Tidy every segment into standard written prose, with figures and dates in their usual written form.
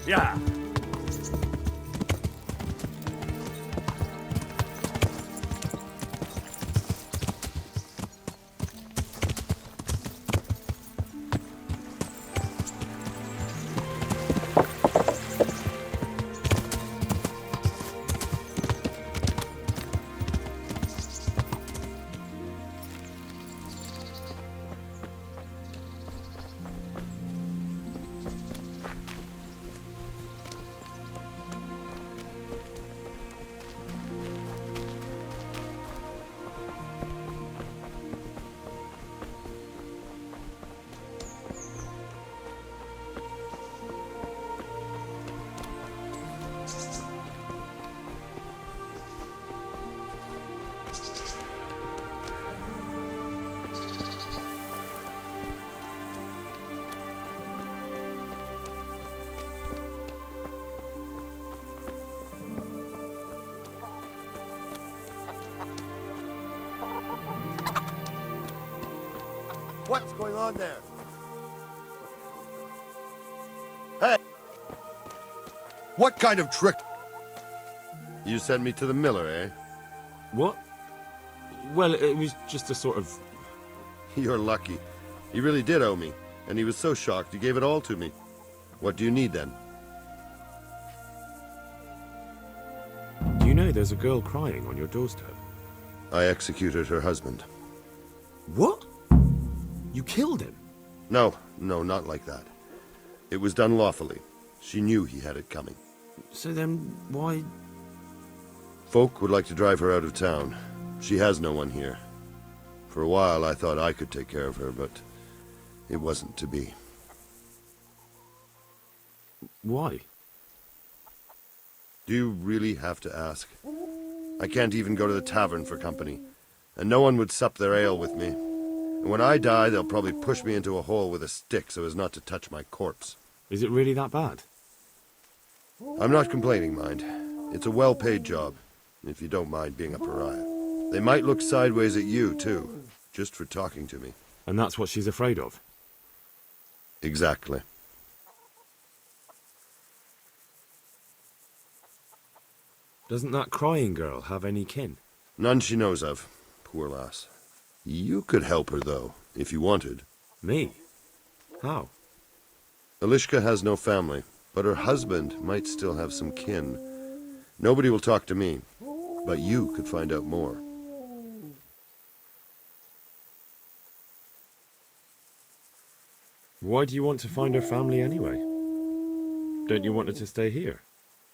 Yeah. What's going on there? Hey! What kind of trick? You sent me to the miller, eh? What? Well, it was just a sort of... You're lucky. He really did owe me, and he was so shocked he gave it all to me. What do you need, then? Do you know there's a girl crying on your doorstep? I executed her husband. What? You killed him? No, not like that. It was done lawfully. She knew he had it coming. So then, why... Folk would like to drive her out of town. She has no one here. For a while I thought I could take care of her, but it wasn't to be. Why? Do you really have to ask? I can't even go to the tavern for company, and no one would sup their ale with me. And when I die, they'll probably push me into a hole with a stick so as not to touch my corpse. Is it really that bad? I'm not complaining, mind. It's a well-paid job, if you don't mind being a pariah. They might look sideways at you, too, just for talking to me. And that's what she's afraid of? Exactly. Doesn't that crying girl have any kin? None she knows of. Poor lass. You could help her, though, if you wanted. Me? How? Elishka has no family, but her husband might still have some kin. Nobody will talk to me, but you could find out more. Why do you want to find her family anyway? Don't you want her to stay here?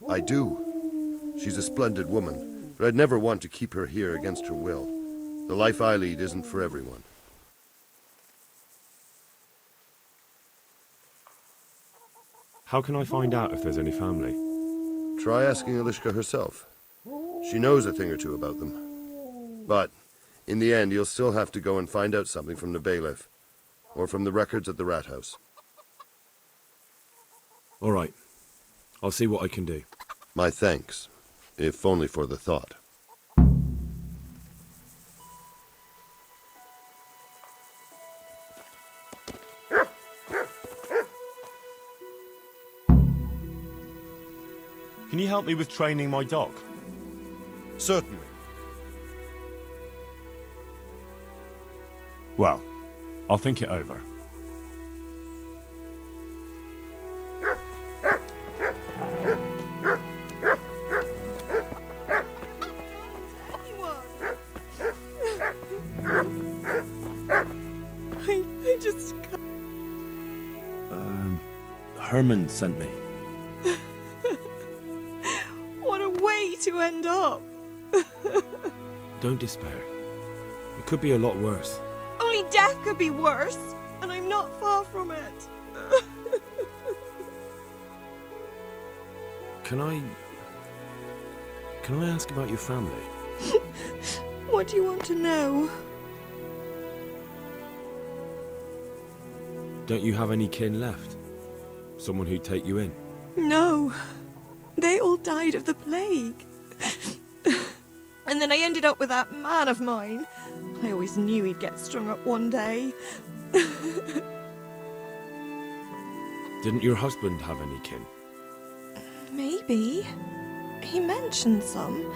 I do. She's a splendid woman, but I'd never want to keep her here against her will. The life I lead isn't for everyone. How can I find out if there's any family? Try asking Elishka herself. She knows a thing or two about them. But, in the end, you'll still have to go and find out something from the bailiff, or from the records at the Rathaus. All right. I'll see what I can do. My thanks, if only for the thought. Can you help me with training my dog? Certainly. Well, I'll think it over. I just... Hermann sent me. What a way to end up! Don't despair. It could be a lot worse. Only death could be worse, and I'm not far from it. Can I ask about your family? What do you want to know? Don't you have any kin left? Someone who'd take you in? No. They all died of the plague. And then I ended up with that man of mine. I always knew he'd get strung up one day. Didn't your husband have any kin? Maybe. He mentioned some,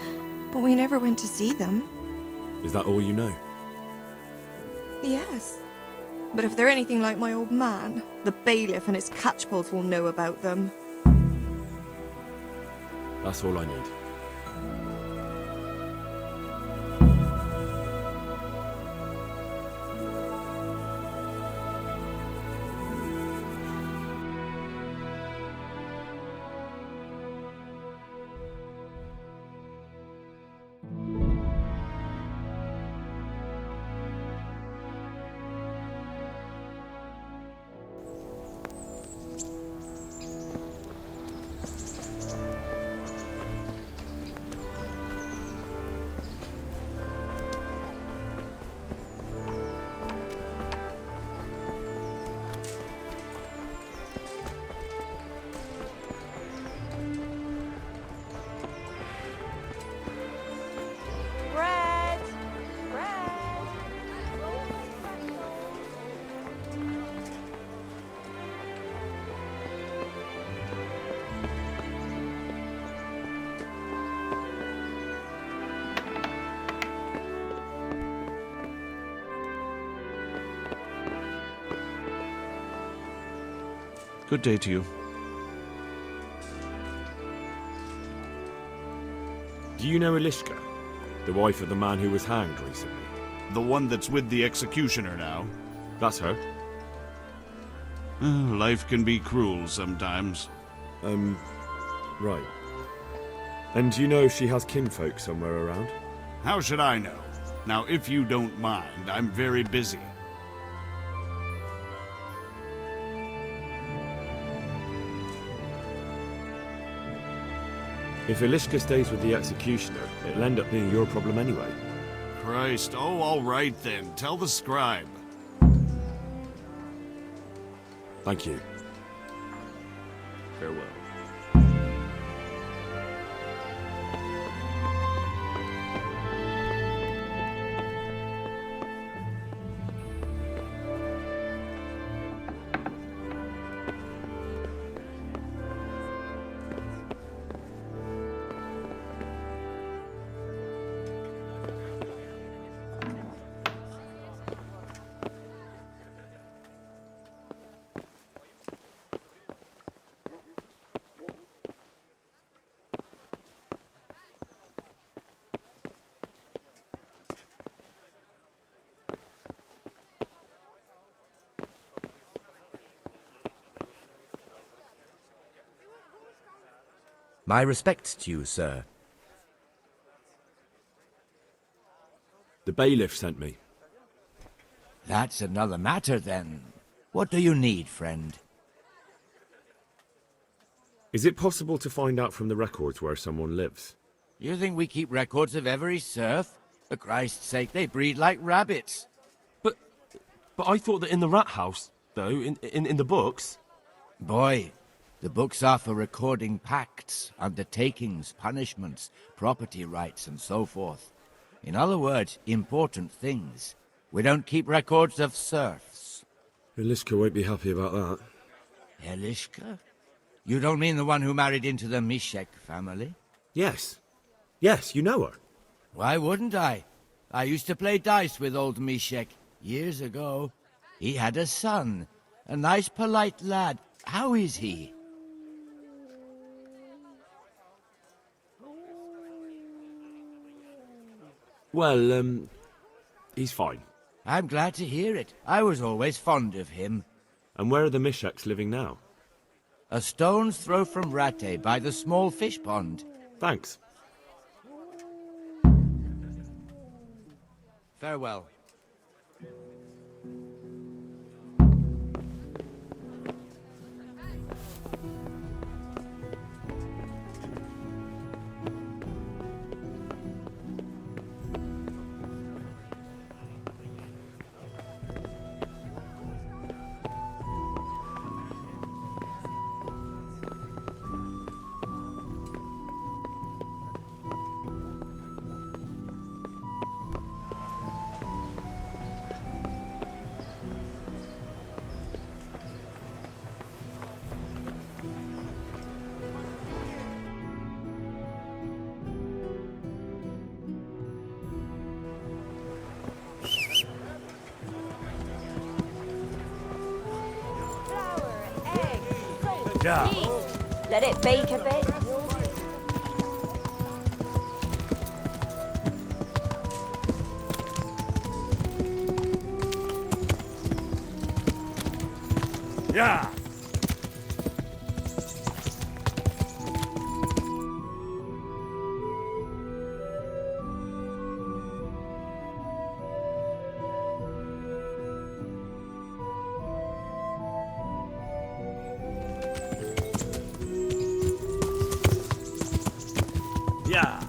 but we never went to see them. Is that all you know? Yes. But if they're anything like my old man, the bailiff and his catchpoles will know about them. That's all I need. Bread! Bread! Good day to you. Do you know Elishka? The wife of the man who was hanged recently? The one that's with the executioner now. That's her. Life can be cruel sometimes. Right. And do you know if she has kinfolk somewhere around? How should I know? Now, if you don't mind, I'm very busy. If Elishka stays with the executioner, it'll end up being your problem anyway. Christ, oh, all right then. Tell the scribe. Thank you. Farewell. My respects to you, sir. The bailiff sent me. That's another matter, then. What do you need, friend? Is it possible to find out from the records where someone lives? You think we keep records of every serf? For Christ's sake, they breed like rabbits. But I thought that in the Rathaus, though, in the books... Boy, the books are for recording pacts, undertakings, punishments, property rights, and so forth. In other words, important things. We don't keep records of serfs. Elishka won't be happy about that. Elishka? You don't mean the one who married into the Mishek family? Yes. Yes, you know her. Why wouldn't I? I used to play dice with old Mishek years ago. He had a son, a nice polite lad. How is he? Well, he's fine. I'm glad to hear it. I was always fond of him. And where are the Misheks living now? A stone's throw from Rattay by the small fish pond. Thanks. Farewell. Let it bake a bit. Yeah. Yeah.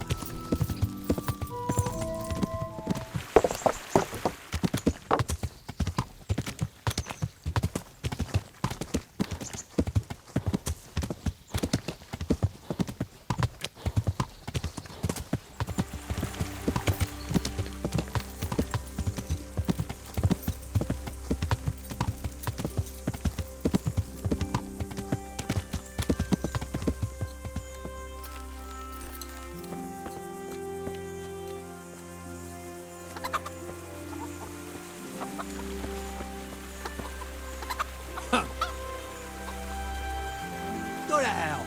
Go to hell!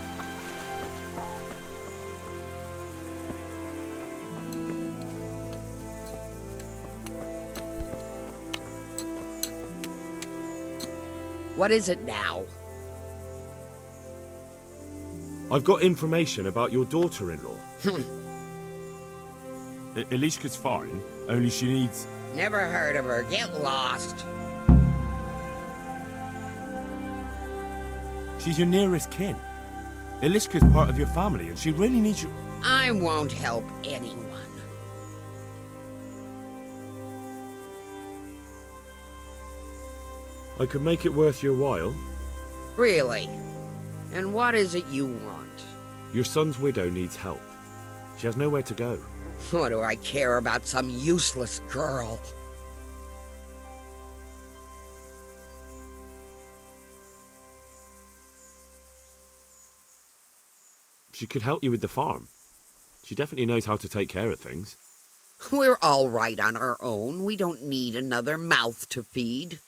What is it now? I've got information about your daughter-in-law. Elishka's fine, only she needs... Never heard of her. Get lost. She's your nearest kin. Elishka's part of your family, and she really needs you... I won't help anyone. I could make it worth your while. Really? And what is it you want? Your son's widow needs help. She has nowhere to go. What do I care about some useless girl? She could help you with the farm. She definitely knows how to take care of things. We're all right on our own. We don't need another mouth to feed.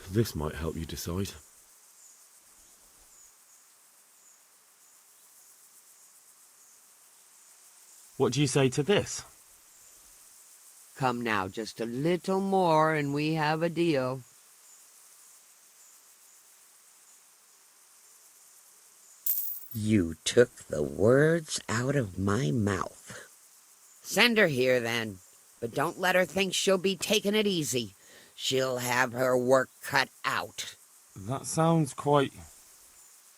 This might help you decide. What do you say to this? Come now, just a little more and we have a deal. You took the words out of my mouth. Send her here, then. But don't let her think she'll be taking it easy. She'll have her work cut out. That sounds quite...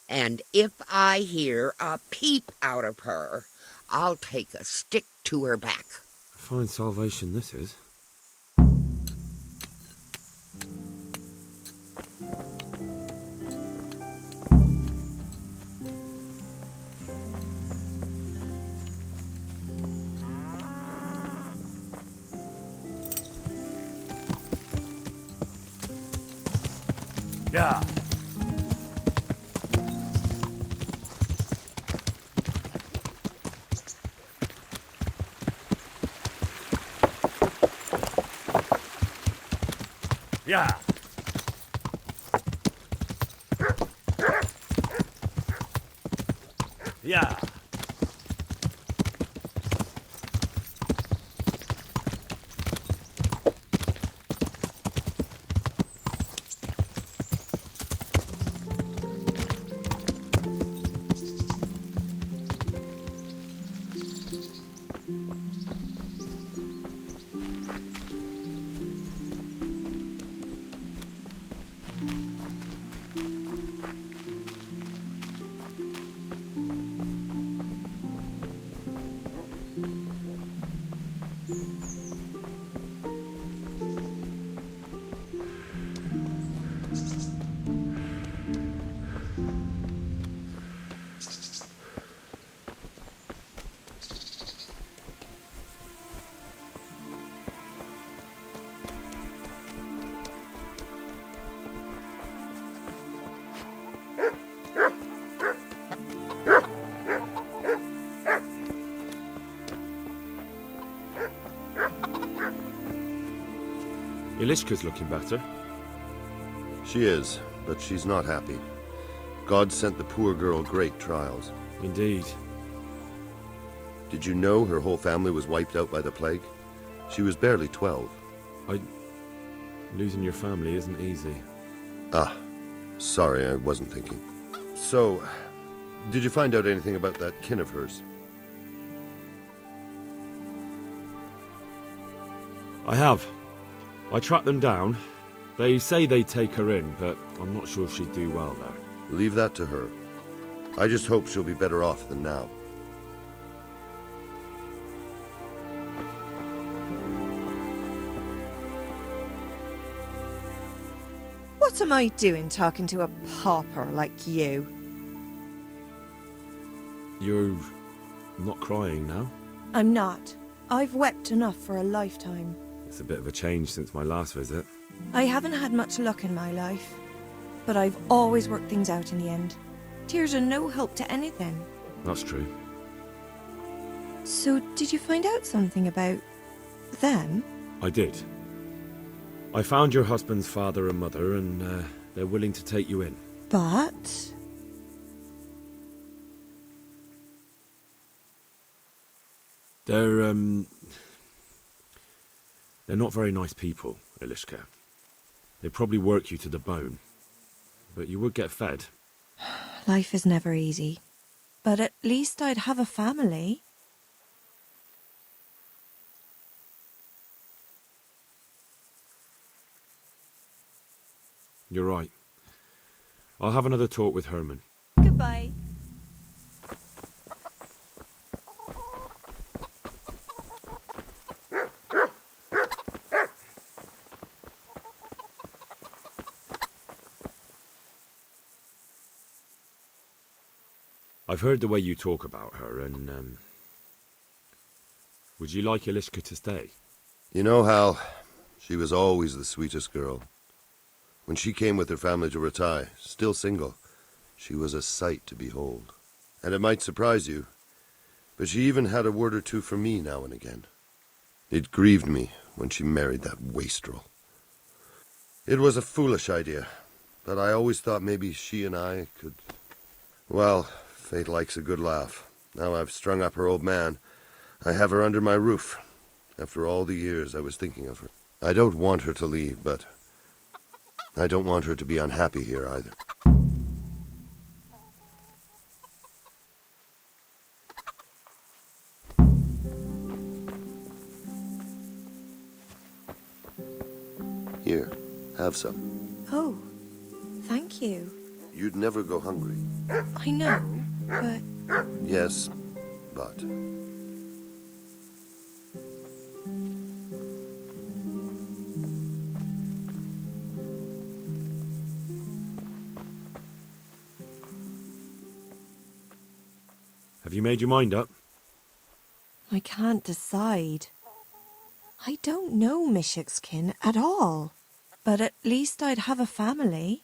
And if I hear a peep out of her, I'll take a stick to her back. Fine salvation this is. Yeah. Yeah. Yeah. Elishka's looking better. She is, but she's not happy. God sent the poor girl great trials. Indeed. Did you know her whole family was wiped out by the plague? She was barely 12. Losing your family isn't easy. Ah, sorry, I wasn't thinking. So, did you find out anything about that kin of hers? I have. I tracked them down. They say they'd take her in, but I'm not sure if she'd do well there. Leave that to her. I just hope she'll be better off than now. What am I doing talking to a pauper like you? You're not crying now? I'm not. I've wept enough for a lifetime. It's a bit of a change since my last visit. I haven't had much luck in my life, but I've always worked things out in the end. Tears are no help to anything. That's true. So, did you find out something about them? I did. I found your husband's father and mother, and they're willing to take you in. But... They're not very nice people, Elishka. They'd probably work you to the bone. But you would get fed. Life is never easy. But at least I'd have a family. You're right. I'll have another talk with Hermann. Goodbye. I've heard the way you talk about her, and, would you like Elishka to stay? You know, Hal, she was always the sweetest girl. When she came with her family to Rattay, still single, she was a sight to behold. And it might surprise you, but she even had a word or two for me now and again. It grieved me when she married that wastrel. It was a foolish idea, but I always thought maybe she and I could... Well, fate likes a good laugh. Now I've strung up her old man. I have her under my roof. After all the years I was thinking of her. I don't want her to leave, but I don't want her to be unhappy here either. Here, have some. Oh, thank you. You'd never go hungry. I know, but... Yes, but... Have you made your mind up? I can't decide. I don't know Mishik's kin at all. But at least I'd have a family.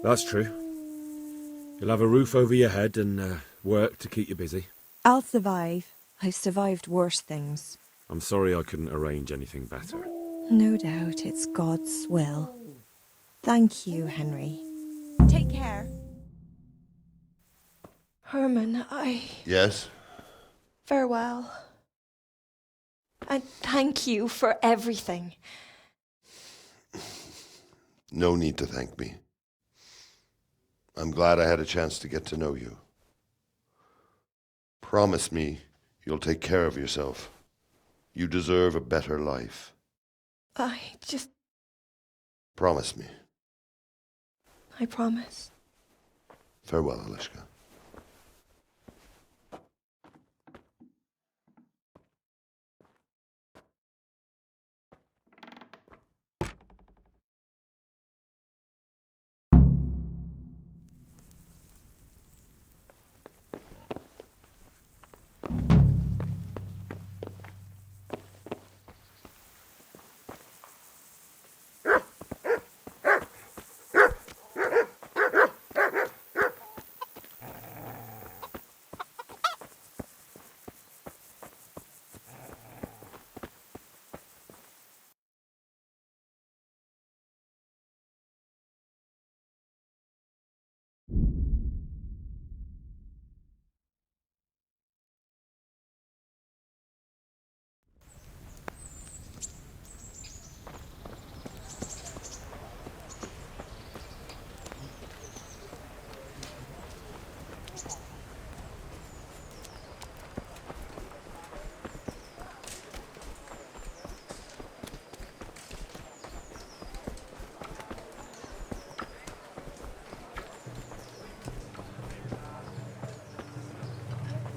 That's true. You'll have a roof over your head and work to keep you busy. I'll survive. I've survived worse things. I'm sorry I couldn't arrange anything better. No doubt it's God's will. Thank you, Henry. Take care. Hermann, Yes? Farewell. And thank you for everything. No need to thank me. I'm glad I had a chance to get to know you. Promise me you'll take care of yourself. You deserve a better life. Promise me. I promise. Farewell, Elishka.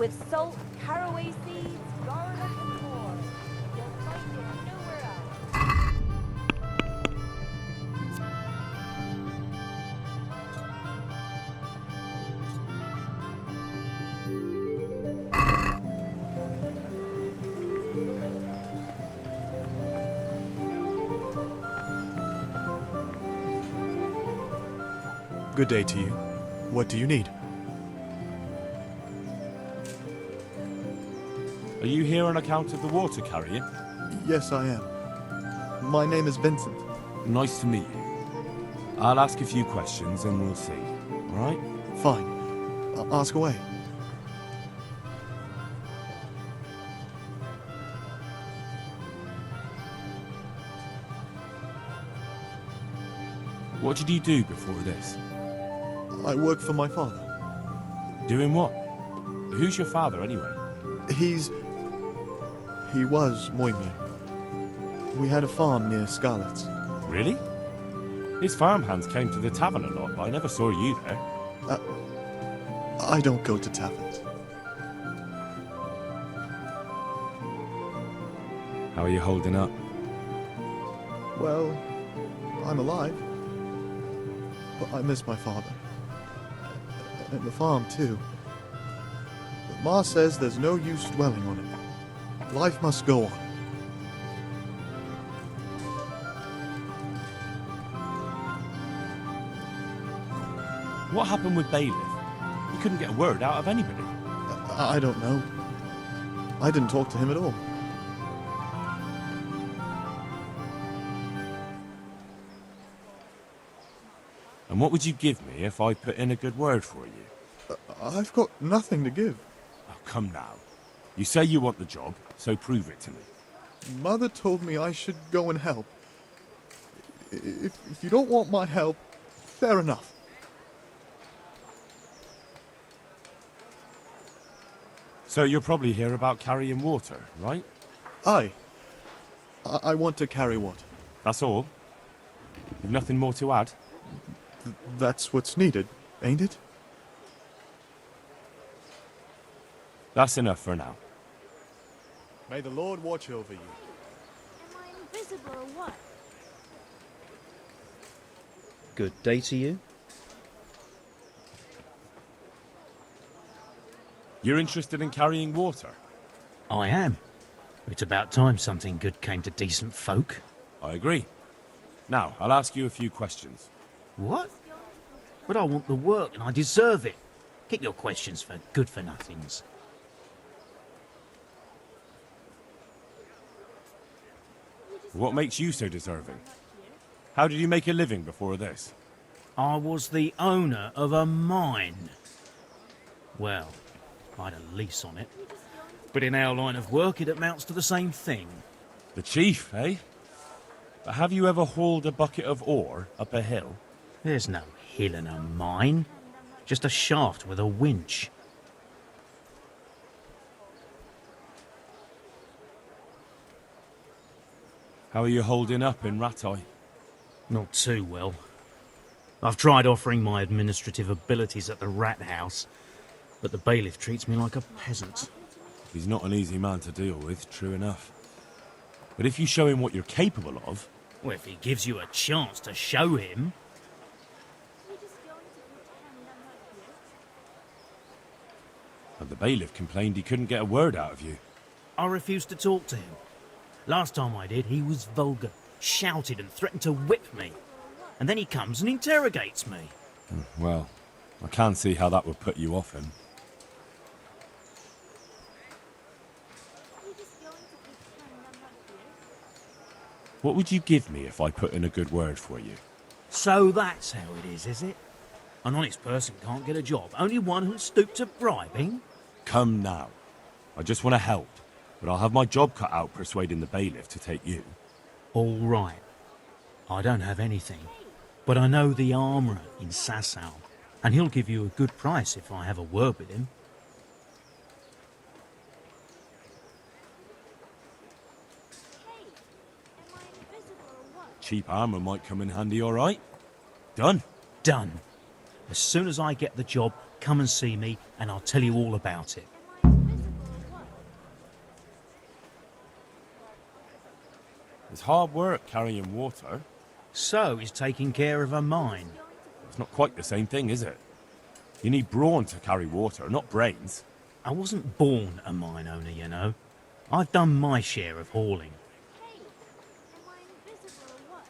with salt, caraway seeds, garlic, and more. You'll find it nowhere else. Good day to you. What do you need? Are you here on account of the water carrier? Yes, I am. My name is Vincent. Nice to meet you. I'll ask a few questions and we'll see. All right? Fine. Ask away. What did you do before this? I work for my father. Doing what? Who's your father, anyway? He was Moimir. We had a farm near Scarlet's. Really? His farmhands came to the tavern a lot, but I never saw you there. I don't go to taverns. How are you holding up? Well, I'm alive. But I miss my father. And the farm, too. But Ma says there's no use dwelling on it. Life must go on. What happened with Bailiff? He couldn't get a word out of anybody. I don't know. I didn't talk to him at all. And what would you give me if I put in a good word for you? I've got nothing to give. Oh, come now. You say you want the job, so prove it to me. Mother told me I should go and help. If you don't want my help, fair enough. So you're probably here about carrying water, right? Aye. I want to carry water. That's all? You've nothing more to add? That's what's needed, ain't it? That's enough for now. May the Lord watch over you. Am I invisible or what? Good day to you. You're interested in carrying water? I am. It's about time something good came to decent folk. I agree. Now, I'll ask you a few questions. What? But I want the work and I deserve it. Keep your questions for good-for-nothings. What makes you so deserving? How did you make a living before this? I was the owner of a mine. Well, I had a lease on it. But in our line of work, it amounts to the same thing. The chief, eh? But have you ever hauled a bucket of ore up a hill? There's no hill in a mine. Just a shaft with a winch. How are you holding up in Rattay? Not too well. I've tried offering my administrative abilities at the Rathaus, but the bailiff treats me like a peasant. He's not an easy man to deal with, true enough. But if you show him what you're capable of... Well, if he gives you a chance to show him... And the bailiff complained he couldn't get a word out of you. I refused to talk to him. Last time I did, he was vulgar, shouted and threatened to whip me. And then he comes and interrogates me. Well, I can't see how that would put you off him. What would you give me if I put in a good word for you? So that's how it is it? An honest person can't get a job, only one who'll stoop to bribing? Come now. I just want to help, but I'll have my job cut out persuading the bailiff to take you. All right. I don't have anything, but I know the armourer in Sasau, and he'll give you a good price if I have a word with him. Cheap armour might come in handy, all right? Done? Done. As soon as I get the job, come and see me, and I'll tell you all about it. It's hard work carrying water. So is taking care of a mine. It's not quite the same thing, is it? You need brawn to carry water, not brains. I wasn't born a mine owner, you know. I've done my share of hauling. Hey, am I invisible or what?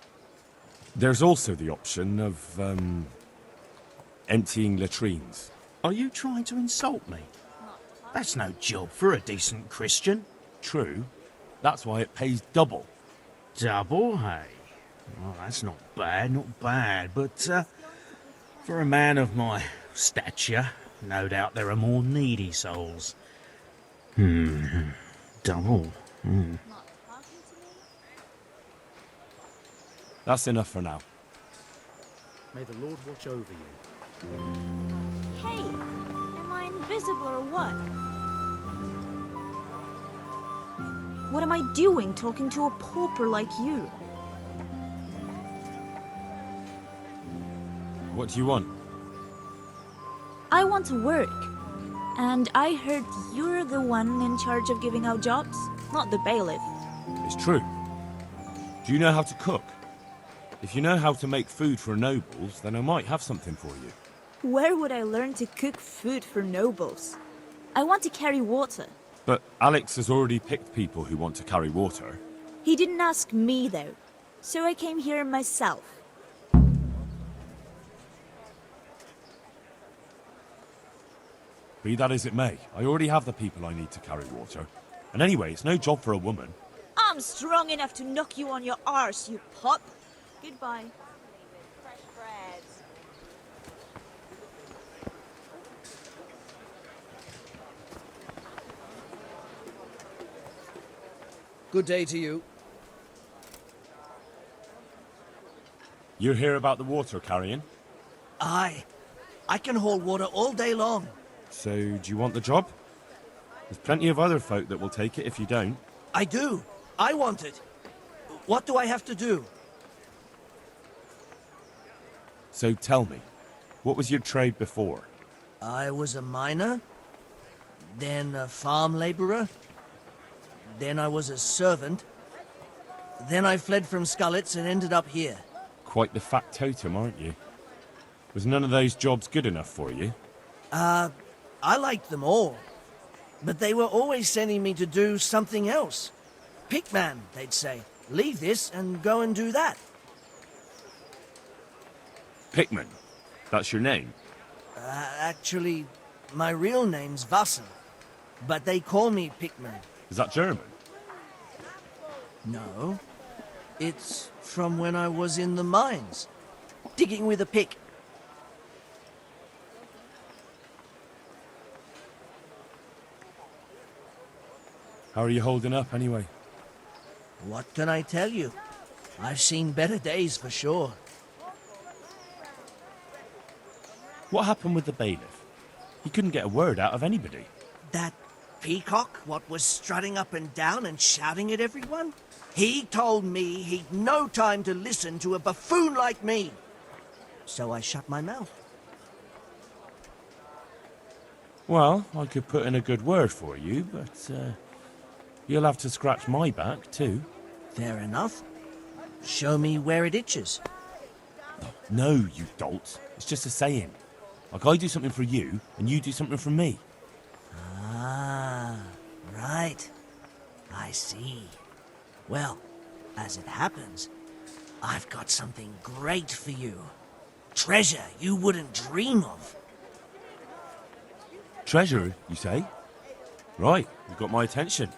There's also the option of, emptying latrines. Are you trying to insult me? That's no job for a decent Christian. True. That's why it pays double. Double, hey? Well, that's not bad, but for a man of my stature, no doubt there are more needy souls. Double. That's enough for now. May the Lord watch over you. Hey, am I invisible or what? What am I doing talking to a pauper like you? What do you want? I want to work. And I heard you're the one in charge of giving out jobs, not the bailiff. It's true. Do you know how to cook? If you know how to make food for nobles, then I might have something for you. Where would I learn to cook food for nobles? I want to carry water. But Alex has already picked people who want to carry water. He didn't ask me, though. So I came here myself. Be that as it may, I already have the people I need to carry water. And anyway, it's no job for a woman. I'm strong enough to knock you on your arse, you pup. Goodbye. Fresh breads. Good day to you. You're here about the water carrying? Aye. I can haul water all day long. So, do you want the job? There's plenty of other folk that will take it if you don't. I do. I want it. What do I have to do? So tell me, what was your trade before? I was a miner, then a farm laborer, then I was a servant, then I fled from Scullets and ended up here. Quite the factotum, aren't you? Was none of those jobs good enough for you? I liked them all, but they were always sending me to do something else. Pickman, they'd say. Leave this and go and do that. Pickman? That's your name? Actually, my real name's Wasser, but they call me Pickman. Is that German? No. It's from when I was in the mines, digging with a pick. How are you holding up, anyway? What can I tell you? I've seen better days for sure. What happened with the bailiff? He couldn't get a word out of anybody. That peacock, what was strutting up and down and shouting at everyone? He told me he'd no time to listen to a buffoon like me. So I shut my mouth. Well, I could put in a good word for you, but you'll have to scratch my back, too. Fair enough. Show me where it itches. No, you dolt. It's just a saying. Like I do something for you, and you do something for me. Ah, right. I see. Well, as it happens, I've got something great for you. Treasure you wouldn't dream of. Treasure, you say? Right, you've got my attention.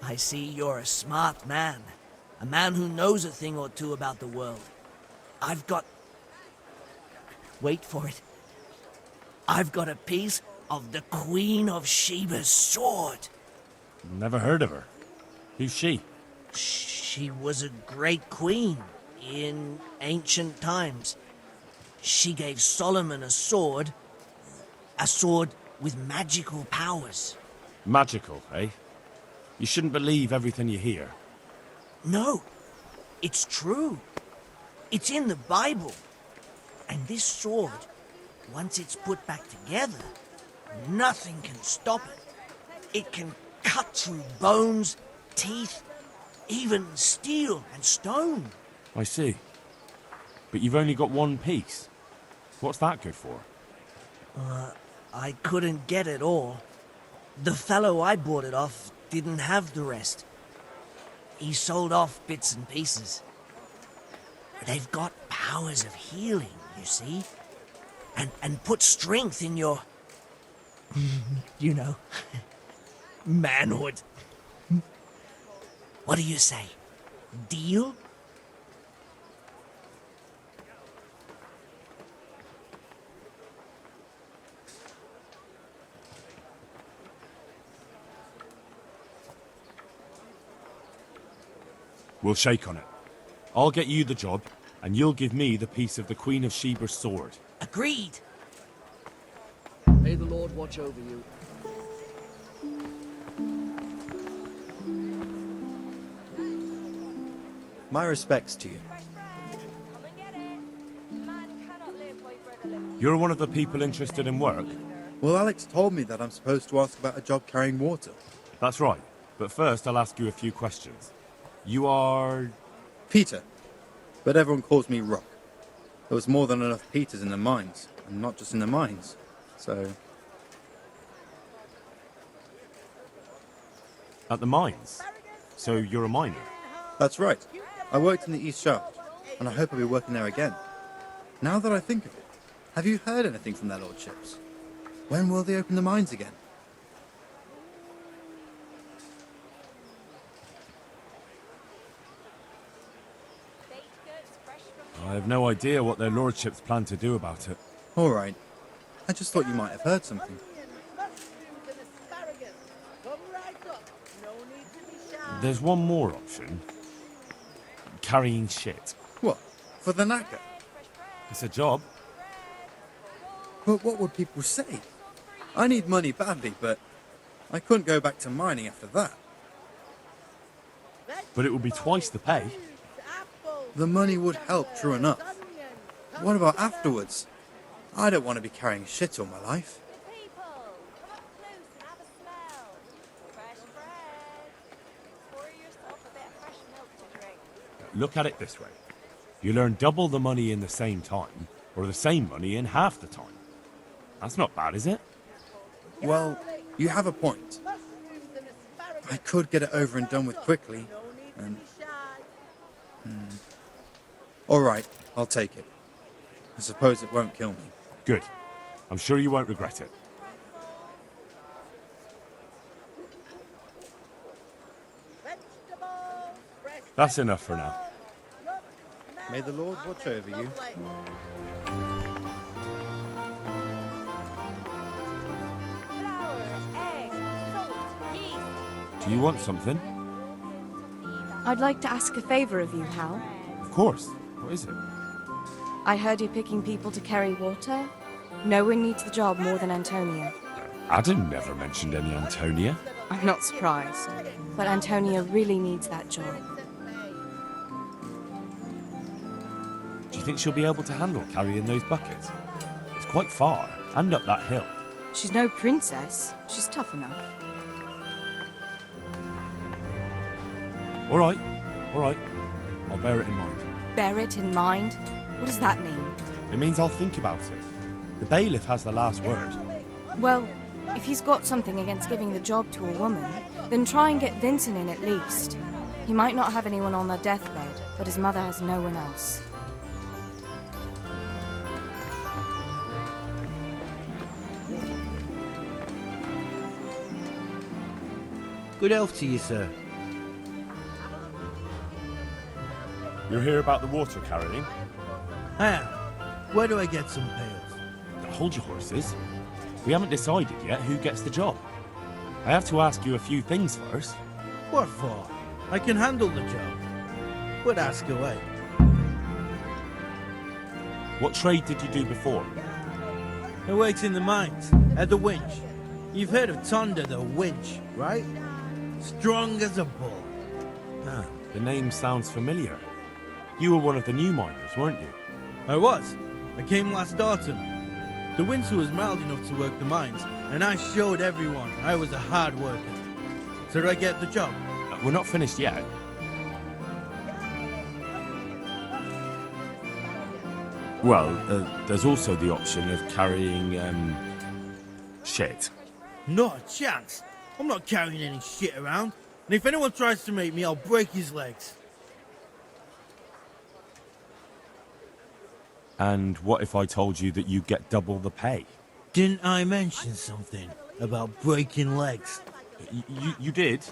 I see you're a smart man. A man who knows a thing or two about the world. I've got... Wait for it. I've got a piece of the Queen of Sheba's sword. Never heard of her. Who's she? She was a great queen in ancient times. She gave Solomon a sword with magical powers. Magical, eh? You shouldn't believe everything you hear. No, it's true. It's in the Bible. And this sword, once it's put back together, nothing can stop it. It can cut through bones, teeth, even steel and stone. I see. But you've only got one piece. What's that good for? I couldn't get it all. The fellow I bought it off didn't have the rest. He sold off bits and pieces. They've got powers of healing, you see? And put strength in your... you know... manhood. What do you say? Deal? We'll shake on it. I'll get you the job, and you'll give me the piece of the Queen of Sheba's sword. Agreed. May the Lord watch over you. My respects to you. You're one of the people interested in work? Well, Alex told me that I'm supposed to ask about a job carrying water. That's right. But first, I'll ask you a few questions. You are... Peter. But everyone calls me Rock. There was more than enough Peters in the mines. And not just in the mines. So... At the mines? So you're a miner? That's right. I worked in the East Shaft. And I hope I'll be working there again. Now that I think of it, have you heard anything from their lordships? When will they open the mines again? I have no idea what their lordships plan to do about it. All right. I just thought you might have heard something. There's one more option. Carrying shit. What? For the knacker? It's a job. But what would people say? I need money badly, but I couldn't go back to mining after that. But it would be twice the pay. The money would help, true enough. What about afterwards? I don't want to be carrying shit all my life. Look at it this way. You'll earn double the money in the same time, or the same money in half the time. That's not bad, is it? Well, you have a point. I could get it over and done with quickly, and... All right, I'll take it. I suppose it won't kill me. Good. I'm sure you won't regret it. That's enough for now. May the Lord watch over you. Do you want something? I'd like to ask a favor of you, Hal. Of course. What is it? I heard you're picking people to carry water. No one needs the job more than Antonia. Adam never mentioned any Antonia. I'm not surprised. But Antonia really needs that job. Do you think she'll be able to handle carrying those buckets? It's quite far, and up that hill. She's no princess. She's tough enough. All right. I'll bear it in mind. Bear it in mind? What does that mean? It means I'll think about it. The bailiff has the last word. Well, if he's got something against giving the job to a woman, then try and get Vincent in at least. He might not have anyone on their deathbed, but his mother has no one else. Good health to you, sir. You're here about the water carrying? How? Where do I get some pails? Hold your horses. We haven't decided yet who gets the job. I have to ask you a few things first. What for? I can handle the job. But ask away. What trade did you do before? I worked in the mines, at the winch. You've heard of Tonda the winch, right? Strong as a bull. Ah, the name sounds familiar. You were one of the new miners, weren't you? I was. I came last autumn. The winter was mild enough to work the mines, and I showed everyone I was a hard worker. So did I get the job? We're not finished yet. Well, there's also the option of carrying, shit. Not a chance. I'm not carrying any shit around. And if anyone tries to make me, I'll break his legs. And what if I told you that you get double the pay? Didn't I mention something about breaking legs? You did?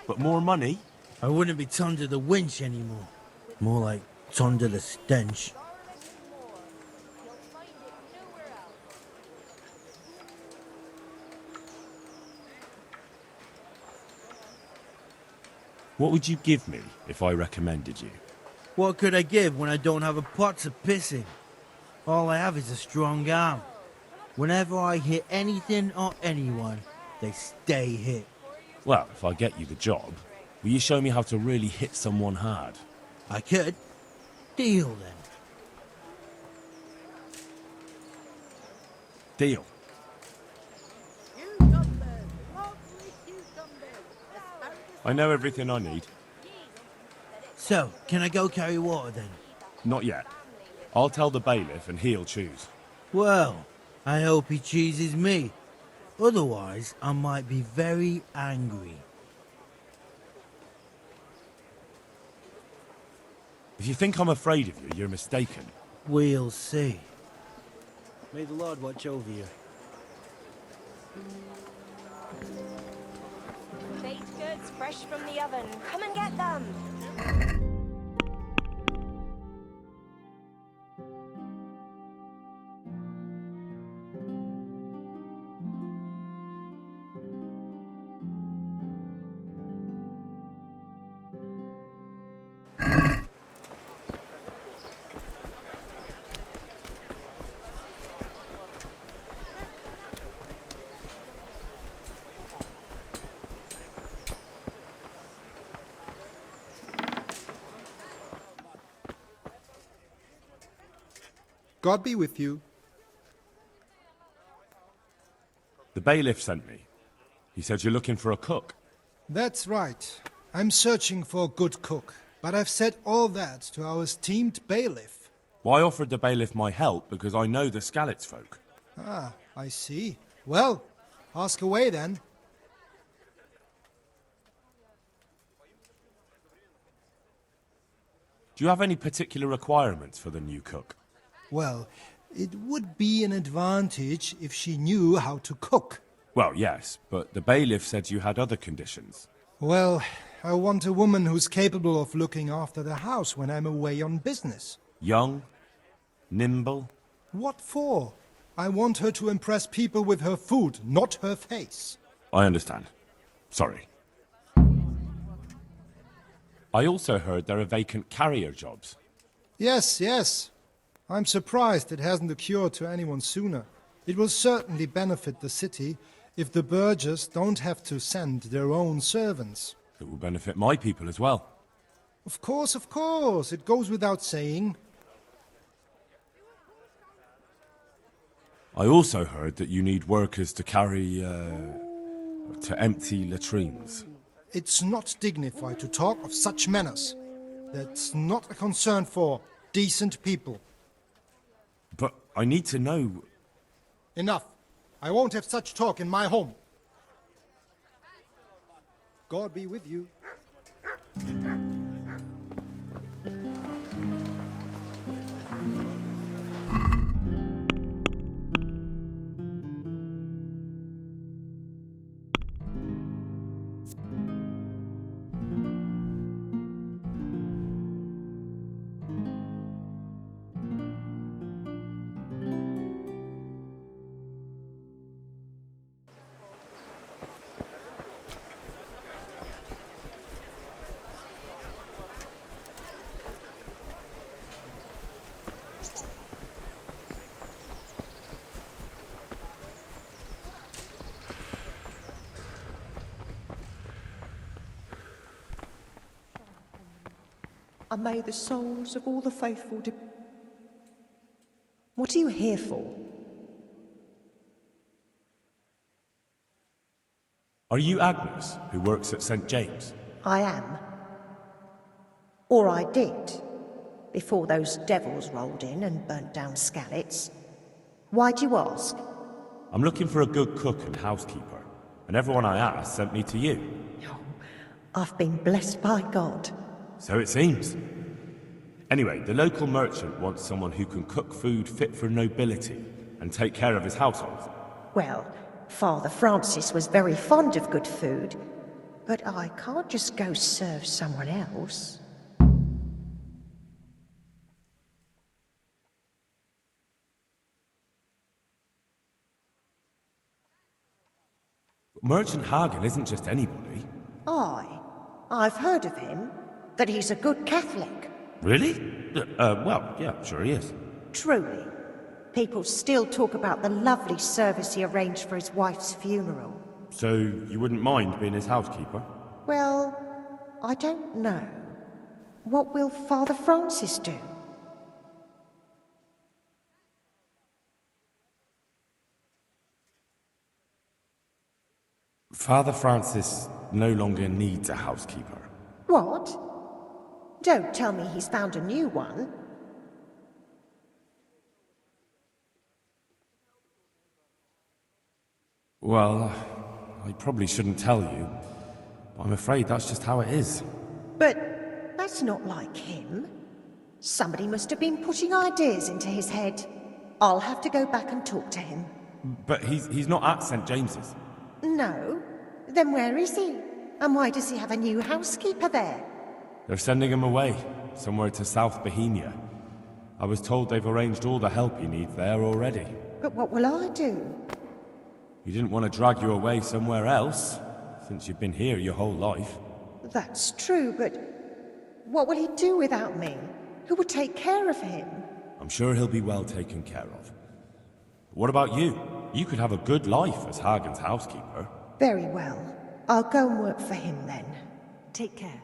But more money? I wouldn't be turned to the winch anymore. More like turned to the stench. What would you give me if I recommended you? What could I give when I don't have a pot to piss in? All I have is a strong arm. Whenever I hit anything or anyone, they stay hit. Well, if I get you the job, will you show me how to really hit someone hard? I could. Deal then. Deal. I know everything I need. So, can I go carry water then? Not yet. I'll tell the bailiff and he'll choose. Well, I hope he chooses me. Otherwise, I might be very angry. If you think I'm afraid of you, you're mistaken. We'll see. May the Lord watch over you. Baked goods fresh from the oven. Come and get them. God be with you. The bailiff sent me. He said you're looking for a cook. That's right. I'm searching for a good cook, but I've said all that to our esteemed bailiff. Well, I offered the bailiff my help because I know the Skalitz folk. Ah, I see. Well, ask away then. Do you have any particular requirements for the new cook? Well, it would be an advantage if she knew how to cook. Well, yes, but the bailiff said you had other conditions. Well, I want a woman who's capable of looking after the house when I'm away on business. Young? Nimble? What for? I want her to impress people with her food, not her face. I understand. Sorry. I also heard there are vacant carrier jobs. Yes, yes. I'm surprised it hasn't occurred to anyone sooner. It will certainly benefit the city if the burghers don't have to send their own servants. It will benefit my people as well. Of course, of course. It goes without saying. I also heard that you need workers to carry, to empty latrines. It's not dignified to talk of such manners. That's not a concern for decent people. But I need to know... Enough. I won't have such talk in my home. God be with you. And may the souls of all the faithful What are you here for? Are you Agnes, who works at St. James? I am. Or I did, before those devils rolled in and burnt down Skalitz. Why do you ask? I'm looking for a good cook and housekeeper, and everyone I asked sent me to you. I've been blessed by God. So it seems. Anyway, the local merchant wants someone who can cook food fit for nobility and take care of his household. Well, Father Francis was very fond of good food, but I can't just go serve someone else. Merchant Hagen isn't just anybody. I've heard of him, that he's a good Catholic. Really? Well, yeah, sure he is. Truly. People still talk about the lovely service he arranged for his wife's funeral. So you wouldn't mind being his housekeeper? Well, I don't know. What will Father Francis do? Father Francis no longer needs a housekeeper. What? Don't tell me he's found a new one. Well, I probably shouldn't tell you, but I'm afraid that's just how it is. But that's not like him. Somebody must have been putting ideas into his head. I'll have to go back and talk to him. But he's not at St. James's. No? Then where is he? And why does he have a new housekeeper there? They're sending him away, somewhere to South Bohemia. I was told they've arranged all the help he needs there already. But what will I do? You didn't want to drag you away somewhere else, since you've been here your whole life. That's true, but what will he do without me? Who will take care of him? I'm sure he'll be well taken care of. But what about you? You could have a good life as Hagen's housekeeper. Very well. I'll go and work for him then. Take care.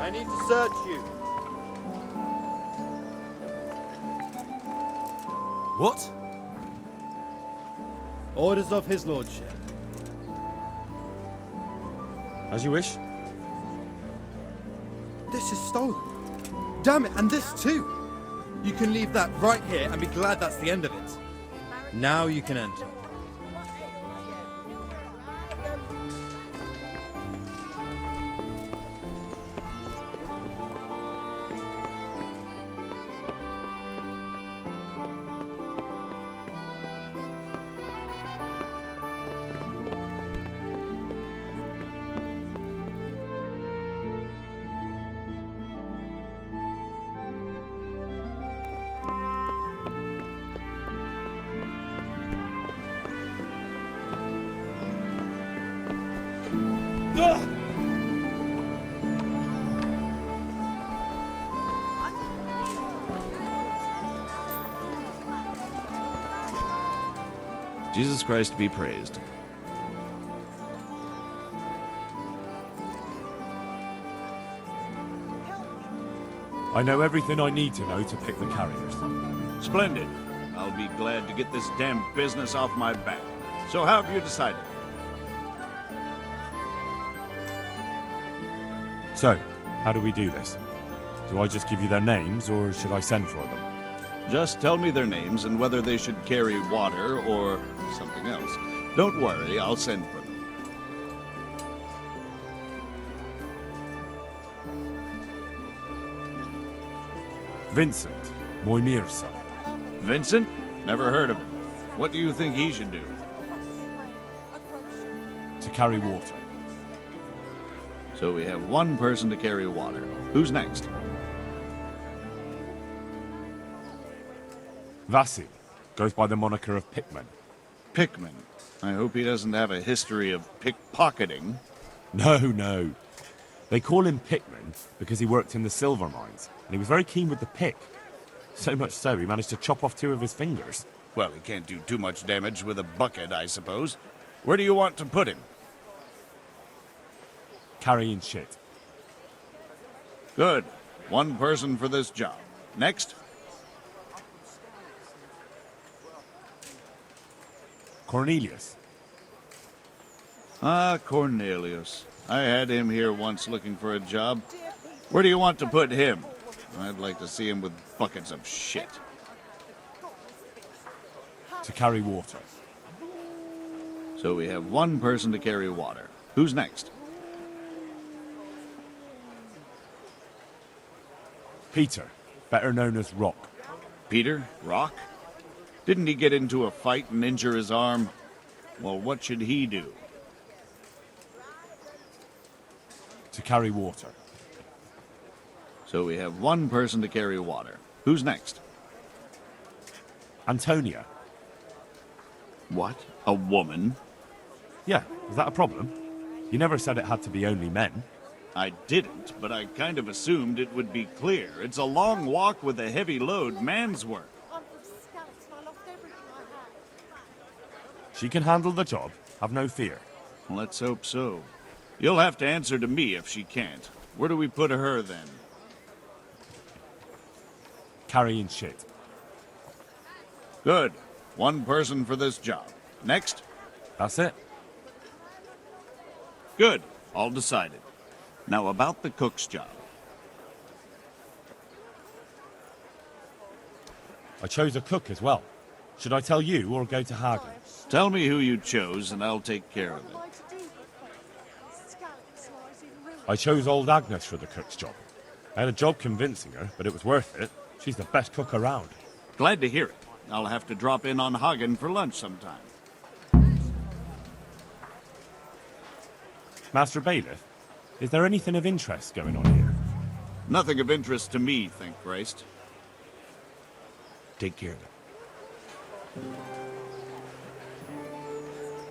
I need to search you. What? Orders of his lordship. As you wish. This is stolen. Damn it, and this too. You can leave that right here and be glad that's the end of it. Now you can enter. Jesus Christ be praised. I know everything I need to know to pick the carriers. Splendid. I'll be glad to get this damn business off my back. So how have you decided? So, how do we do this? Do I just give you their names, or should I send for them? Just tell me their names and whether they should carry water or something else. Don't worry, I'll send for them. Vincent, Moimir's son. Vincent? Never heard of him. What do you think he should do? To carry water. So we have one person to carry water. Who's next? Vasil goes by the moniker of Pickman. Pickman. I hope he doesn't have a history of pickpocketing. No. They call him Pickman because he worked in the silver mines, and he was very keen with the pick. So much so, he managed to chop off 2 of his fingers. Well, he can't do too much damage with a bucket, I suppose. Where do you want to put him? Carrying shit. Good. One person for this job. Next. Cornelius. Ah, Cornelius. I had him here once looking for a job. Where do you want to put him? I'd like to see him with buckets of shit. To carry water. So we have one person to carry water. Who's next? Peter, better known as Rock. Peter? Rock? Didn't he get into a fight and injure his arm? Well, what should he do? To carry water. So we have one person to carry water. Who's next? Antonia. What? A woman? Yeah, is that a problem? You never said it had to be only men. I didn't, but I kind of assumed it would be clear. It's a long walk with a heavy load, man's work. She can handle the job, have no fear. Let's hope so. You'll have to answer to me if she can't. Where do we put her then? Carrying shit. Good. One person for this job. Next? That's it. Good. All decided. Now about the cook's job. I chose a cook as well. Should I tell you or go to Hagen? Tell me who you chose and I'll take care of it. I chose old Agnes for the cook's job. I had a job convincing her, but it was worth it. She's the best cook around. Glad to hear it. I'll have to drop in on Hagen for lunch sometime. Master Bailiff, is there anything of interest going on here? Nothing of interest to me, thank Christ. Take care of it.